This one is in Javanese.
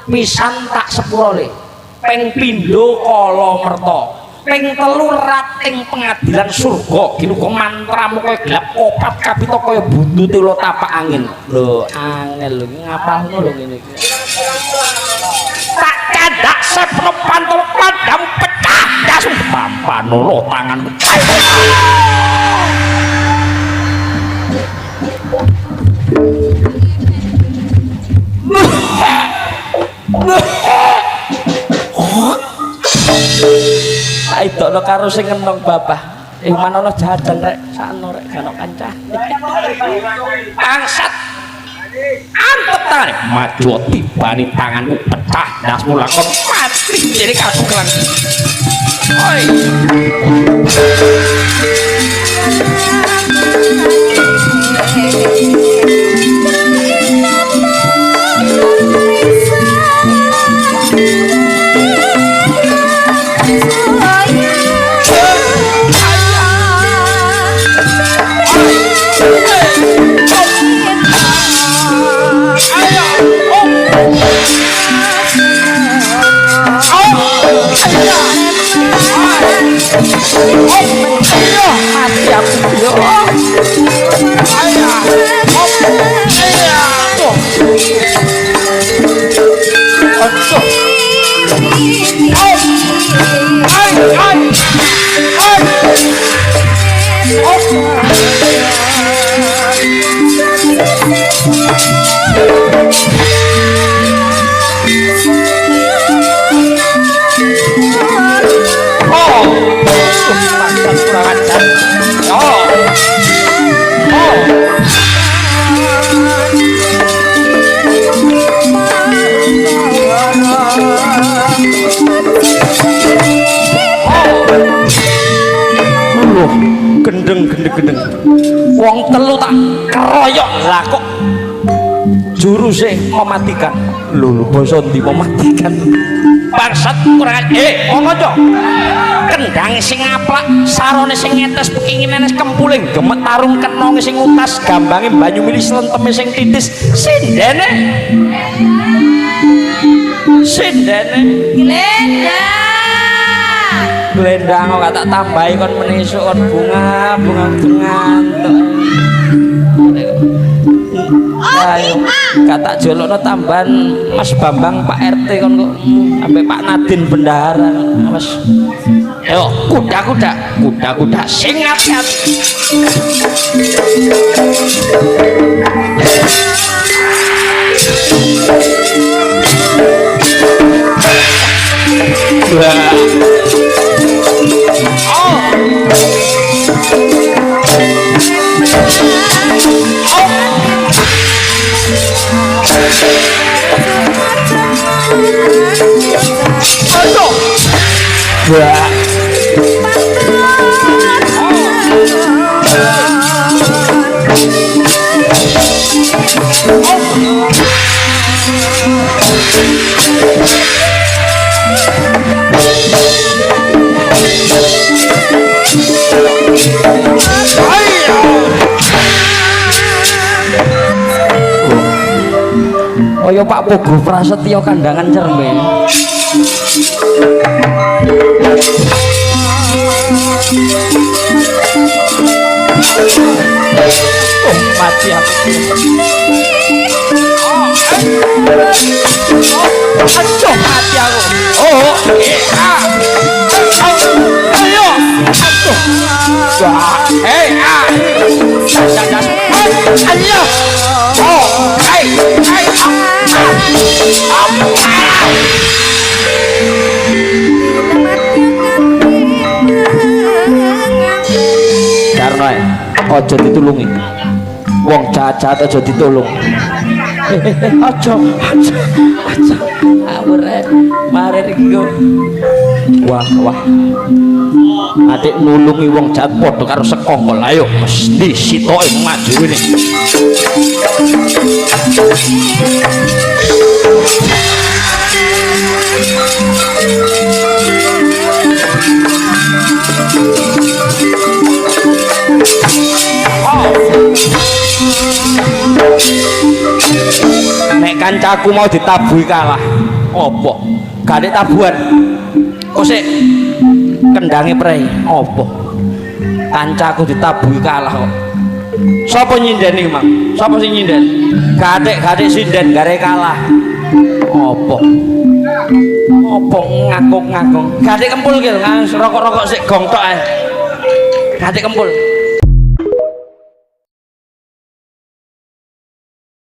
pisan tak sepuro le ping pindho kala merta ping telu rating pengadilan surga ginuga mantramu kaya gelap opat kapita kaya buntute lo tapak angin lho angel lho ngapalno lho ngene iki tak candak sepno pantol padam pecah das pampanono tangan pecah idokno karo sing enong babah manono jajan rek sakno rek gak ono kancane bangsat antep tangan maju tibani tanganmu pecah dasmu lakon mati jadi kasukelan oi mati aku yo ayah gendeng wong telu tak keroyok lah kok juruse mematikan lho basa ndi mematikan bangsat kurang ngono cok kendange sing ngaplak sarone sing ngetes pekinginane kempuling gemet tarung kenonge sing utas gambange banyu mili slenteme sing titis sindene glendang kok tak tambahi kon menisuk kon bunga ngantuk ayo kata jolokno tambahan Mas Bambang Pak RT kon kok sampai Pak Nadin bendahara Mas ayo kuda sing hati-hati Kaya Pak Pogo Prasetyo kandangan cermin. Oh mati aku. Aduh mati aku. Oh ayo aduh. Ayo. Oh Karno ojo ditulungi wong jahat aja ditulung aja mari iki wah adik nulungi wong jahat padha karo sekongkol ayo mesti sitoke maju ini nek kancaku mau ditabuhi kalah Apa? Gade tabuhan. Kok sik kendange prei. Apa? Kancaku ditabuhi kalah kok. Sapa nyindeni, Mang? Sapa sing nyinden? Gatik sinden gare kalah. Apa? Apa ngakung-ngakung? Gatik kempul ki lho, rokok-rokok sik gong tok ae. Gatik kempul.